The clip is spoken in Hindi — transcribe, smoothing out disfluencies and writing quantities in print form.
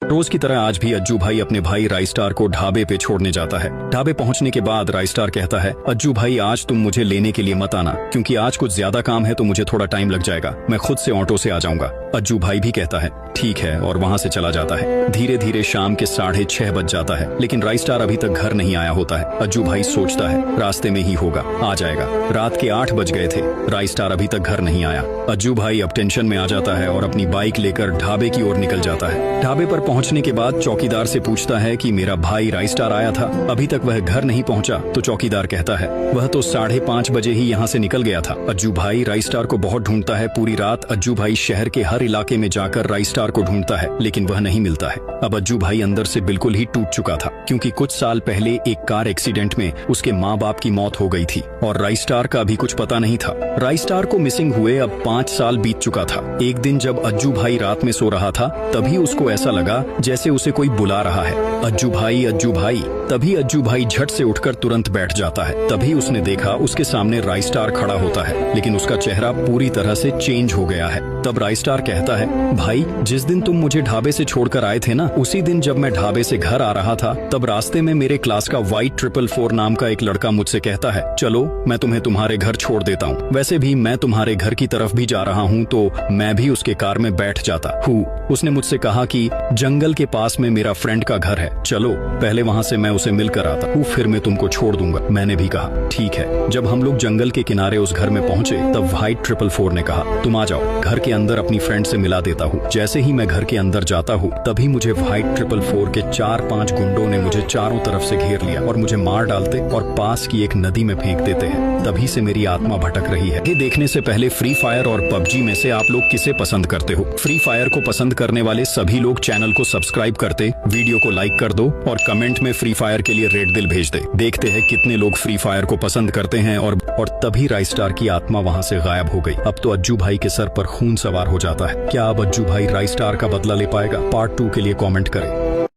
रोज की तरह आज भी अज्जू भाई अपने भाई राइस्टार को ढाबे पे छोड़ने जाता है। ढाबे पहुंचने के बाद राइस्टार कहता है, अज्जू भाई आज तुम मुझे लेने के लिए मत आना, क्योंकि आज कुछ ज्यादा काम है तो मुझे थोड़ा टाइम लग जाएगा, मैं खुद से ऑटो से आ जाऊंगा। अज्जू भाई भी कहता है ठीक है और वहां से चला जाता है। धीरे धीरे शाम के 6:30 बज जाता है, लेकिन राइस्टार अभी तक घर नहीं आया होता है। अज्जू भाई सोचता है रास्ते में ही होगा, आ जाएगा। रात के 8 बज गए थे, राइस्टार अभी तक घर नहीं आया। अज्जू भाई अब टेंशन में आ जाता है और अपनी बाइक लेकर ढाबे की ओर निकल जाता है। ढाबे पर पहुंचने के बाद चौकीदार से पूछता है कि मेरा भाई राइस्टार आया था, अभी तक वह घर नहीं पहुंचा। तो चौकीदार कहता है वह तो 5:30 बजे ही यहाँ से निकल गया था। अज्जू भाई राइस्टार को बहुत ढूंढता है। पूरी रात अज्जू भाई शहर के हर इलाके में जाकर राइस्टार को ढूंढता है, लेकिन वह नहीं मिलता है। अब अज्जू भाई अंदर से बिल्कुल ही टूट चुका था, क्योंकि कुछ साल पहले एक कार एक्सीडेंट में उसके माँ बाप की मौत हो गई थी और राइस्टार का भी कुछ पता नहीं था। राइस्टार को मिसिंग हुए अब 5 साल बीत चुका था। एक दिन जब अज्जू भाई रात में सो रहा था, तभी उसको ऐसा लगा जैसे उसे कोई बुला रहा है, अज्जू भाई अज्जू भाई। तभी अज्जू भाई झट से उठकर तुरंत बैठ जाता है। तभी उसने देखा उसके सामने राइस्टार खड़ा होता है, लेकिन उसका चेहरा पूरी तरह से चेंज हो गया है। तब राइस्टार कहता है, भाई जिस दिन तुम मुझे ढाबे से छोड़कर आए थे ना, उसी दिन जब मैं ढाबे से घर आ रहा था, तब रास्ते में मेरे क्लास का वाइट 444 नाम का एक लड़का मुझसे कहता है, चलो मैं तुम्हें तुम्हारे घर छोड़ देता हूँ। वैसे भी मैं तुम्हारे घर की तरफ भी जा रहा हूँ, तो मैं भी उसके कार में बैठ जाता हूँ। उसने मुझसे कहा कि जंगल के पास में मेरा फ्रेंड का घर है, चलो पहले वहाँ से मैं उसे मिलकर आता हूँ, फिर मैं तुमको छोड़ दूंगा। मैंने भी कहा ठीक है। जब हम लोग जंगल के किनारे उस घर में पहुंचे, तब वाइट 444 ने कहा, तुम आ जाओ, घर के अंदर अपनी फ्रेंड से मिला देता हूँ। जैसे ही मैं घर के अंदर जाता हूँ, तभी मुझे वाइट 444 के 4-5 गुंडों ने मुझे चारों तरफ से घेर लिया और मुझे मार डालते और पास की एक नदी में फेंक देते हैं। तभी से मेरी आत्मा भटक रही है। ये देखने से पहले फ्री फायर और पबजी में से आप लोग किसे पसंद करते हो? फ्री फायर को पसंद करने वाले सभी लोग चैनल को सब्सक्राइब करते, वीडियो को लाइक कर दो और कमेंट में फ्री फायर के लिए रेड दिल भेज दे। देखते हैं कितने लोग फ्री फायर को पसंद करते हैं। और तभी राइस्टार की आत्मा वहाँ से गायब हो गई। अब तो अज्जू भाई के सर पर खून सवार हो जाता है। क्या अब अज्जू भाई राइस्टार का बदला ले पाएगा? पार्ट 2 के लिए कमेंट करें।